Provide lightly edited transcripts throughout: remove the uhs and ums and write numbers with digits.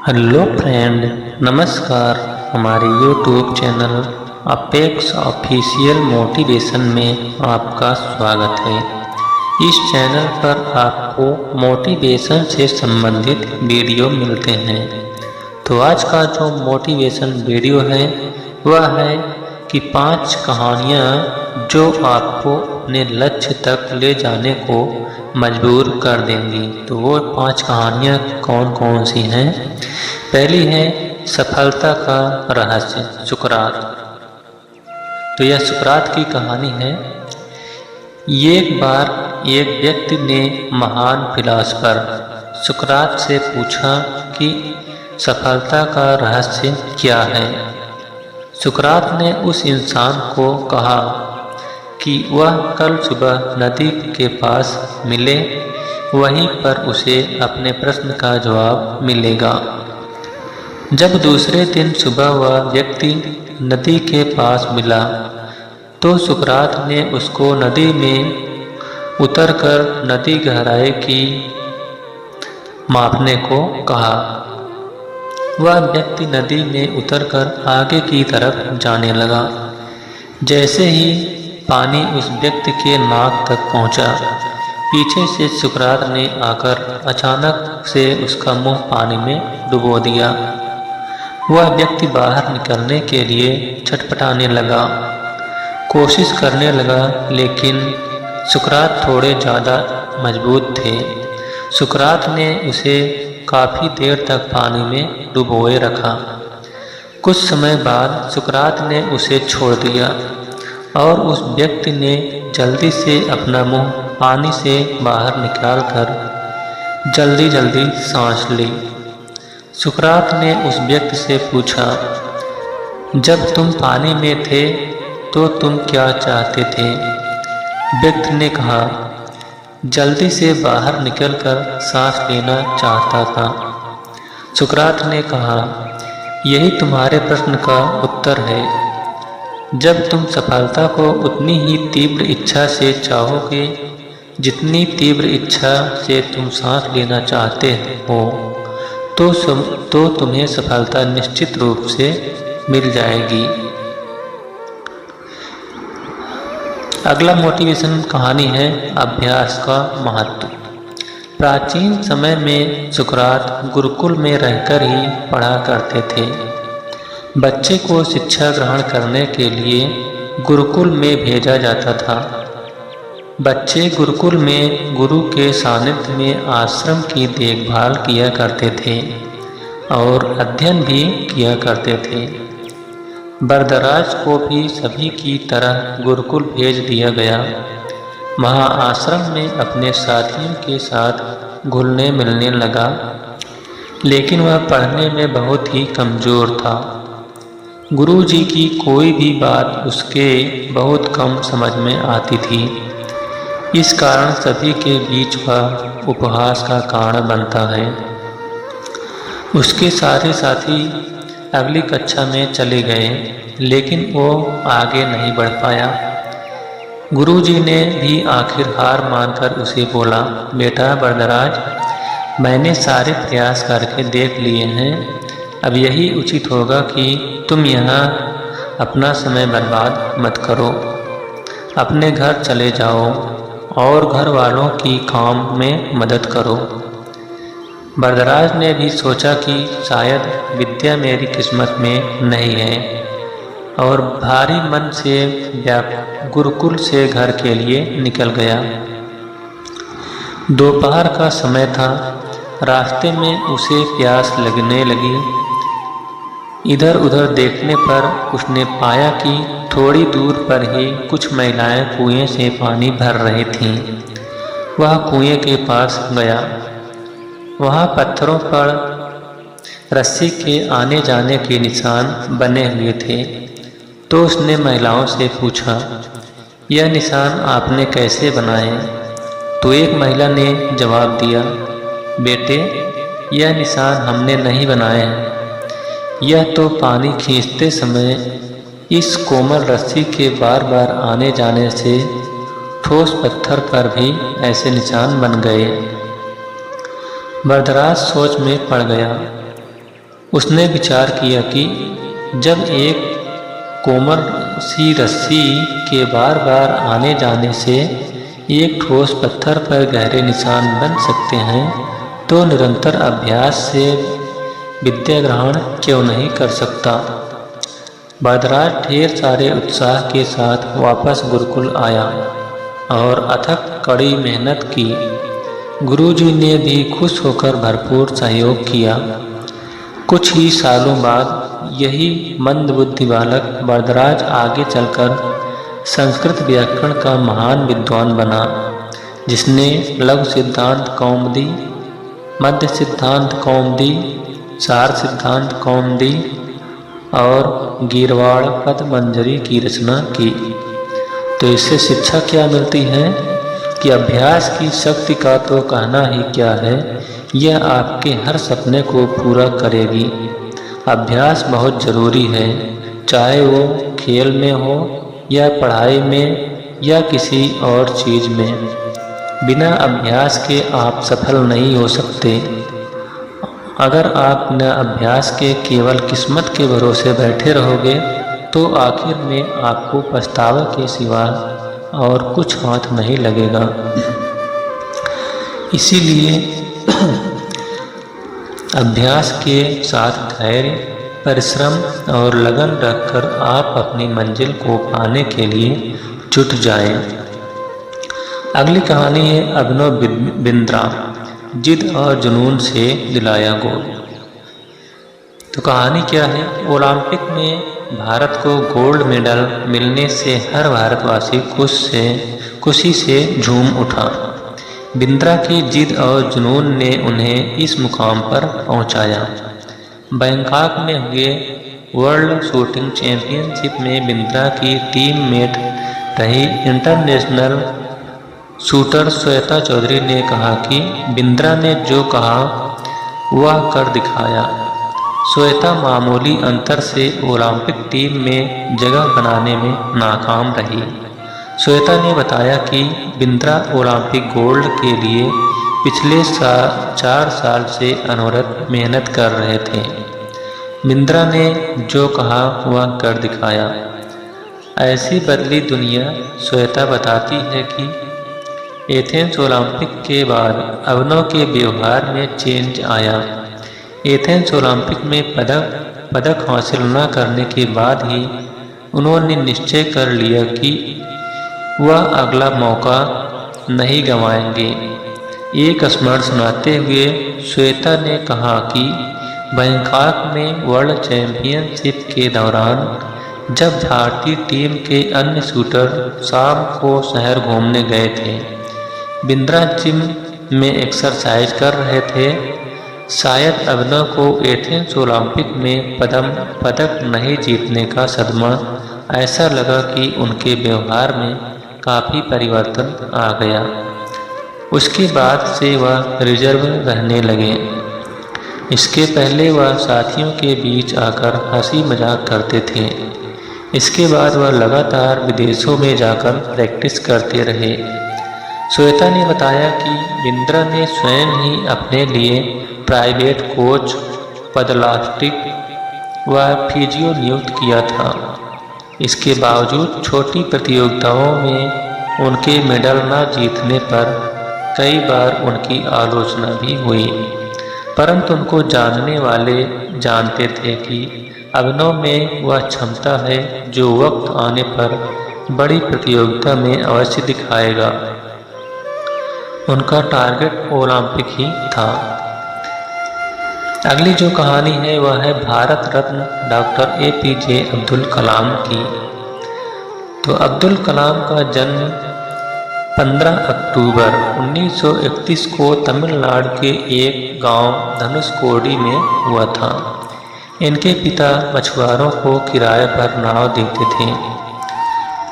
Hello friend, नमस्कार। हमारे YouTube channel apex official motivation में आपका स्वागत है। इस चैनल पर आपको मोटिवेशन से संबंधित वीडियो मिलते हैं। तो आज का जो मोटिवेशन वीडियो है वह है कि 5 कहानियाँ जो आपको अपने लक्ष्य तक ले जाने को मजबूर कर देंगी। तो वो 5 कहानियाँ कौन कौन सी हैं? पहली है सफलता का रहस्य, सुकरात। तो यह सुकरात की कहानी है। एक बार एक व्यक्ति ने महान फिलॉसफर सुकरात से पूछा कि सफलता का रहस्य क्या है। सुकरात ने उस इंसान को कहा कि वह कल सुबह नदी के पास मिले, वहीं पर उसे अपने प्रश्न का जवाब मिलेगा। जब दूसरे दिन सुबह वह व्यक्ति नदी के पास मिला तो सुकरात ने उसको नदी में उतरकर नदी गहराई की मापने को कहा। वह व्यक्ति नदी में उतरकर आगे की तरफ जाने लगा। जैसे ही पानी उस व्यक्ति के नाक तक पहुंचा, पीछे से सुकरात ने आकर अचानक से उसका मुंह पानी में डुबो दिया। वह व्यक्ति बाहर निकलने के लिए छटपटाने लगा, कोशिश करने लगा, लेकिन सुकरात थोड़े ज़्यादा मजबूत थे। सुकरात ने उसे काफ़ी देर तक पानी में डुबोए रखा। कुछ समय बाद सुकरात ने उसे छोड़ दिया और उस व्यक्ति ने जल्दी से अपना मुंह पानी से बाहर निकालकर जल्दी जल्दी सांस ली। सुकरात ने उस व्यक्ति से पूछा, जब तुम पानी में थे तो तुम क्या चाहते थे? व्यक्ति ने कहा, जल्दी से बाहर निकलकर सांस लेना चाहता था। सुकरात ने कहा, यही तुम्हारे प्रश्न का उत्तर है। जब तुम सफलता को उतनी ही तीव्र इच्छा से चाहोगे जितनी तीव्र इच्छा से तुम सांस लेना चाहते हो तो तुम्हें सफलता निश्चित रूप से मिल जाएगी। अगला मोटिवेशन कहानी है अभ्यास का महत्व। प्राचीन समय में सुकरात गुरुकुल में रहकर ही पढ़ा करते थे। बच्चे को शिक्षा ग्रहण करने के लिए गुरुकुल में भेजा जाता था। बच्चे गुरुकुल में गुरु के सानिध्य में आश्रम की देखभाल किया करते थे और अध्ययन भी किया करते थे। बरदराज को भी सभी की तरह गुरुकुल भेज दिया गया। वहाँ आश्रम में अपने साथियों के साथ घुलने मिलने लगा, लेकिन वह पढ़ने में बहुत ही कमज़ोर था। गुरुजी की कोई भी बात उसके बहुत कम समझ में आती थी। इस कारण सभी के बीच वह उपहास का कारण बनता है। उसके सारे साथी अगली कक्षा में चले गए, लेकिन वो आगे नहीं बढ़ पाया। गुरुजी ने भी आखिर हार मानकर उसे बोला, बेटा बरदराज, मैंने सारे प्रयास करके देख लिए हैं। अब यही उचित होगा कि तुम यहाँ अपना समय बर्बाद मत करो। अपने घर चले जाओ और घर वालों की काम में मदद करो। बरदराज ने भी सोचा कि शायद विद्या मेरी किस्मत में नहीं है और भारी मन से गुरुकुल से घर के लिए निकल गया। दोपहर का समय था। रास्ते में उसे प्यास लगने लगी। इधर उधर देखने पर उसने पाया कि थोड़ी दूर पर ही कुछ महिलाएं कुएं से पानी भर रही थीं। वह कुएं के पास गया। वहाँ पत्थरों पर रस्सी के आने जाने के निशान बने हुए थे। तो उसने महिलाओं से पूछा, यह निशान आपने कैसे बनाए? तो एक महिला ने जवाब दिया, बेटे, यह निशान हमने नहीं बनाए हैं। यह तो पानी खींचते समय इस कोमल रस्सी के बार बार आने जाने से ठोस पत्थर पर भी ऐसे निशान बन गए। बरदराज सोच में पड़ गया। उसने विचार किया कि जब एक कोमल सी रस्सी के बार बार आने जाने से एक ठोस पत्थर पर गहरे निशान बन सकते हैं, तो निरंतर अभ्यास से विद्या ग्रहण क्यों नहीं कर सकता। बरदराज ढेर सारे उत्साह के साथ वापस गुरुकुल आया और अथक कड़ी मेहनत की। गुरुजी ने भी खुश होकर भरपूर सहयोग किया। कुछ ही सालों बाद यही मंदबुद्धि बालक बरदराज आगे चलकर संस्कृत व्याकरण का महान विद्वान बना, जिसने लघु सिद्धांत कौमुदी, मध्य सिद्धांत कौमुदी, सार सिद्धांत कौमुदी और गीरवाड़ पदमंजरी की रचना की। तो इससे शिक्षा क्या मिलती है कि अभ्यास की शक्ति का तो कहना ही क्या है, यह आपके हर सपने को पूरा करेगी। अभ्यास बहुत ज़रूरी है, चाहे वो खेल में हो या पढ़ाई में या किसी और चीज़ में। बिना अभ्यास के आप सफल नहीं हो सकते। अगर आप न अभ्यास के केवल किस्मत के भरोसे बैठे रहोगे तो आखिर में आपको पछतावे के सिवा और कुछ हाथ नहीं लगेगा। इसीलिए अभ्यास के साथ धैर्य, परिश्रम और लगन रखकर आप अपनी मंजिल को पाने के लिए जुट जाएं। अगली कहानी है अभिनव बिंद्रा, जिद और जुनून से दिलाया गोल। तो कहानी क्या है? ओलंपिक में भारत को गोल्ड मेडल मिलने से हर भारतवासी खुशी से झूम उठा। बिंद्रा की जिद और जुनून ने उन्हें इस मुकाम पर पहुंचाया। बैंकॉक में हुए वर्ल्ड शूटिंग चैंपियनशिप में बिंद्रा की टीम मेट रही इंटरनेशनल शूटर श्वेता चौधरी ने कहा कि बिंद्रा ने जो कहा वह कर दिखाया। श्वेता मामूली अंतर से ओलंपिक टीम में जगह बनाने में नाकाम रही। श्वेता ने बताया कि बिंद्रा ओलंपिक गोल्ड के लिए पिछले 4 साल से अनवरत मेहनत कर रहे थे। बिंद्रा ने जो कहा वह कर दिखाया। ऐसी बदली दुनिया। श्वेता बताती है कि एथेंस ओलंपिक के बाद अभिनव के व्यवहार में चेंज आया। एथेंस ओलंपिक में पदक हासिल न करने के बाद ही उन्होंने निश्चय कर लिया कि वह अगला मौका नहीं गंवाएंगे। एक स्मरण सुनाते हुए श्वेता ने कहा कि बैंकॉक में वर्ल्ड चैंपियनशिप के दौरान जब भारतीय टीम के अन्य शूटर शाम को शहर घूमने गए थे, बिंद्रा जिम में एक्सरसाइज कर रहे थे। शायद अभिनव को एथेंस ओलंपिक में पदक नहीं जीतने का सदमा ऐसा लगा कि उनके व्यवहार में काफ़ी परिवर्तन आ गया। उसके बाद से वह रिजर्व रहने लगे। इसके पहले वह साथियों के बीच आकर हंसी मजाक करते थे। इसके बाद वह लगातार विदेशों में जाकर प्रैक्टिस करते रहे। श्वेता ने बताया कि बिंद्रा ने स्वयं ही अपने लिए प्राइवेट कोच, पदलास्टिक व फिजियो नियुक्त किया था। इसके बावजूद छोटी प्रतियोगिताओं में उनके मेडल न जीतने पर कई बार उनकी आलोचना भी हुई, परंतु उनको जानने वाले जानते थे कि अभिनव में वह क्षमता है जो वक्त आने पर बड़ी प्रतियोगिता में अवश्य दिखाएगा। उनका टारगेट ओलंपिक ही था। अगली जो कहानी है वह है भारत रत्न डॉक्टर APJ अब्दुल कलाम की। तो अब्दुल कलाम का जन्म 15 अक्टूबर 1931 को तमिलनाडु के एक गांव धनुषकोडी में हुआ था। इनके पिता मछुआरों को किराए पर नाव देते थे।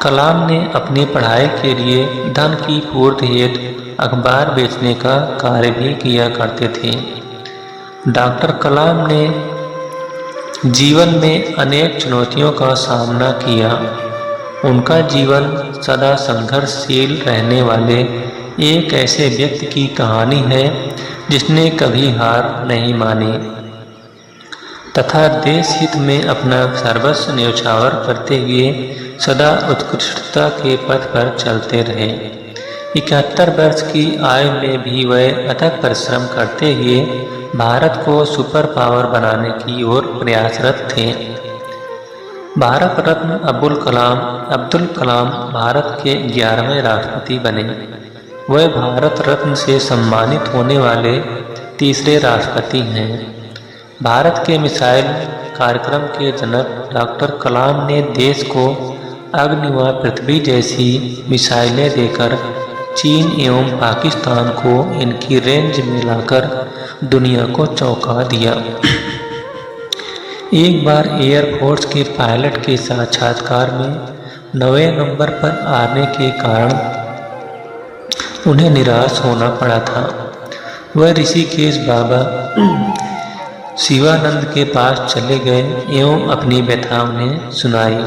कलाम ने अपनी पढ़ाई के लिए धन की पूर्ति हेतु अखबार बेचने का कार्य भी किया करते थे। डॉक्टर कलाम ने जीवन में अनेक चुनौतियों का सामना किया। उनका जीवन सदा संघर्षशील रहने वाले एक ऐसे व्यक्ति की कहानी है जिसने कभी हार नहीं मानी। तथा देश हित में अपना सर्वस्व न्यौछावर करते हुए सदा उत्कृष्टता के पथ पर चलते रहे। 71 वर्ष की आयु में भी वह अथक परिश्रम करते हुए भारत को सुपर पावर बनाने की ओर प्रयासरत थे। भारत रत्न अब्दुल कलाम भारत के 11वें राष्ट्रपति बने। वह भारत रत्न से सम्मानित होने वाले तीसरे राष्ट्रपति हैं। भारत के मिसाइल कार्यक्रम के जनक डॉक्टर कलाम ने देश को अग्नि व पृथ्वी जैसी मिसाइलें देकर चीन एवं पाकिस्तान को इनकी रेंज में लाकर दुनिया को चौंका दिया। एक बार एयरफोर्स के पायलट के साक्षात्कार में 9वें नंबर पर आने के कारण उन्हें निराश होना पड़ा था। वह ऋषिकेश बाबा शिवानंद के पास चले गए एवं अपनी व्यथा उन्हें सुनाई।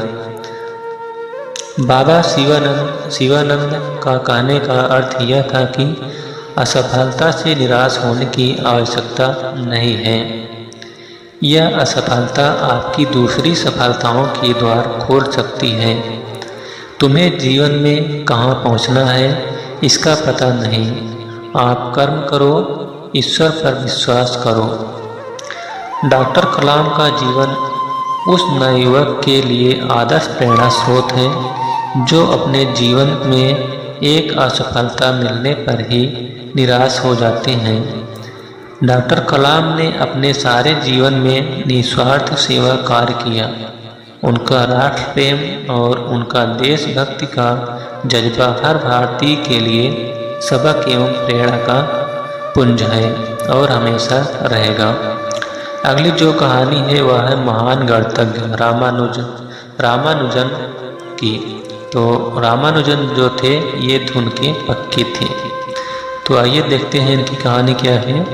बाबा शिवानंद का कहने का अर्थ यह था कि असफलता से निराश होने की आवश्यकता नहीं है। यह असफलता आपकी दूसरी सफलताओं के द्वार खोल सकती है। तुम्हें जीवन में कहाँ पहुँचना है इसका पता नहीं। आप कर्म करो, ईश्वर पर विश्वास करो। डॉक्टर कलाम का जीवन उस नवयुवक के लिए आदर्श प्रेरणा स्रोत है जो अपने जीवन में एक असफलता मिलने पर ही निराश हो जाते हैं। डॉक्टर कलाम ने अपने सारे जीवन में निस्वार्थ सेवा कार्य किया। उनका राष्ट्र प्रेम और उनका देशभक्ति का जज्बा हर भारतीय के लिए सबक एवं प्रेरणा का पुंज है और हमेशा रहेगा। अगली जो कहानी है वह है महान गणितज्ञ रामानुजन की। तो रामानुजन जो थे ये धुन के पक्के थे। तो आइए देखते हैं इनकी कहानी क्या है।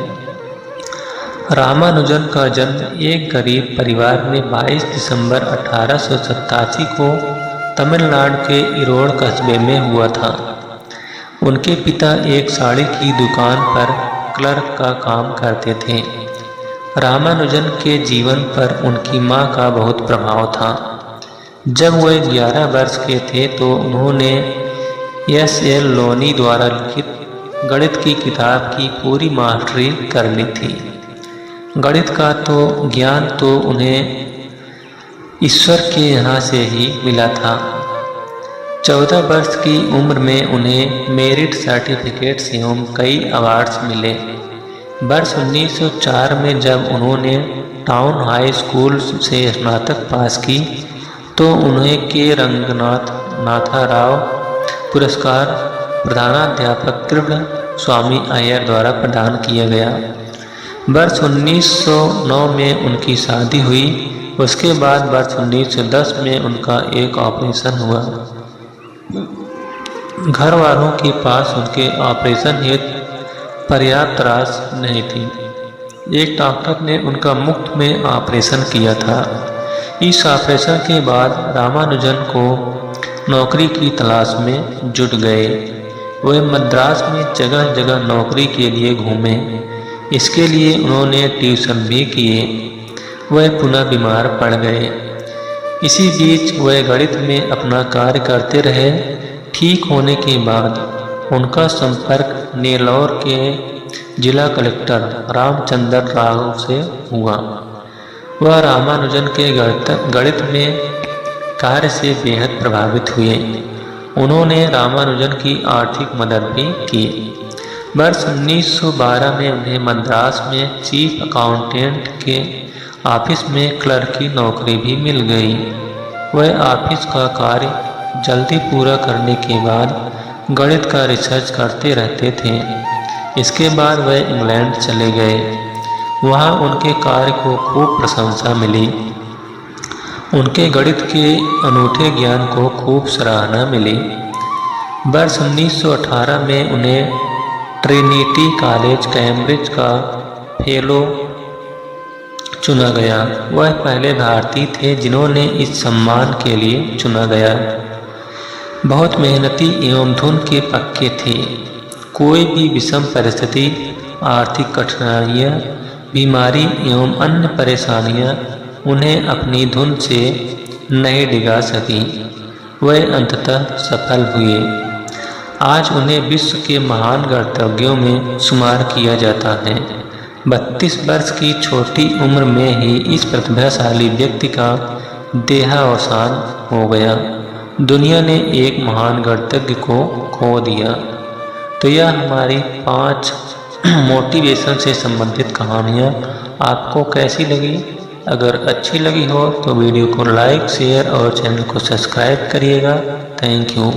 रामानुजन का जन्म एक गरीब परिवार में 22 दिसंबर 1887 को तमिलनाडु के इरोड़ कस्बे में हुआ था। उनके पिता एक साड़ी की दुकान पर क्लर्क का काम करते थे। रामानुजन के जीवन पर उनकी मां का बहुत प्रभाव था। जब वह 11 वर्ष के थे तो उन्होंने S.L. लोनी द्वारा लिखित गणित की किताब की पूरी मास्टरी कर ली थी। गणित का तो ज्ञान तो उन्हें ईश्वर के यहाँ से ही मिला था। 14 वर्ष की उम्र में उन्हें मेरिट सर्टिफिकेट्स एवं कई अवार्ड्स मिले। वर्ष 1904 में जब उन्होंने टाउन हाई स्कूल से स्नातक पास की तो उन्हें के रंगनाथा राव पुरस्कार प्रधानाध्यापक कृष्ण स्वामी अय्यर द्वारा प्रदान किया गया। वर्ष 1909 में उनकी शादी हुई। उसके बाद वर्ष 1910 में उनका एक ऑपरेशन हुआ। घर वालों के पास उनके ऑपरेशन हेतु पर्याप्त राशि नहीं थी। एक डॉक्टर ने उनका मुफ्त में ऑपरेशन किया था। इस ऑपरेशन के बाद रामानुजन को नौकरी की तलाश में जुट गए। वह मद्रास में जगह जगह नौकरी के लिए घूमे। इसके लिए उन्होंने ट्यूशन भी किए। वह पुनः बीमार पड़ गए। इसी बीच वह गणित में अपना कार्य करते रहे। ठीक होने के बाद उनका संपर्क नेल्लौर के जिला कलेक्टर रामचंद्र राव से हुआ। वह रामानुजन के गणित में कार्य से बेहद प्रभावित हुए। उन्होंने रामानुजन की आर्थिक मदद भी की। वर्ष 1912 में उन्हें मद्रास में चीफ अकाउंटेंट के ऑफिस में क्लर्क की नौकरी भी मिल गई। वह ऑफिस का कार्य जल्दी पूरा करने के बाद गणित का रिसर्च करते रहते थे। इसके बाद वह इंग्लैंड चले गए। वहाँ उनके कार्य को खूब प्रशंसा मिली। उनके गणित के अनूठे ज्ञान को खूब सराहना मिली। वर्ष 1918 में उन्हें ट्रिनिटी कॉलेज कैम्ब्रिज का फेलो चुना गया। वह पहले भारतीय थे जिन्होंने इस सम्मान के लिए चुना गया। बहुत मेहनती एवं धुन के पक्के थे। कोई भी विषम परिस्थिति, आर्थिक कठिनाइयाँ बीमारी एवं अन्य परेशानियां उन्हें अपनी धुन से नहीं डिगा सकी। वे अंततः सफल हुए। आज उन्हें विश्व के महान गणितज्ञों में शुमार किया जाता है। 32 वर्ष की छोटी उम्र में ही इस प्रतिभाशाली व्यक्ति का देहावसान हो गया। दुनिया ने एक महान गणितज्ञ को खो दिया। तो यह हमारी 5 मोटिवेशन से संबंधित कहानियाँ आपको कैसी लगी? अगर अच्छी लगी हो तो वीडियो को लाइक, शेयर और चैनल को सब्सक्राइब करिएगा। Thank you.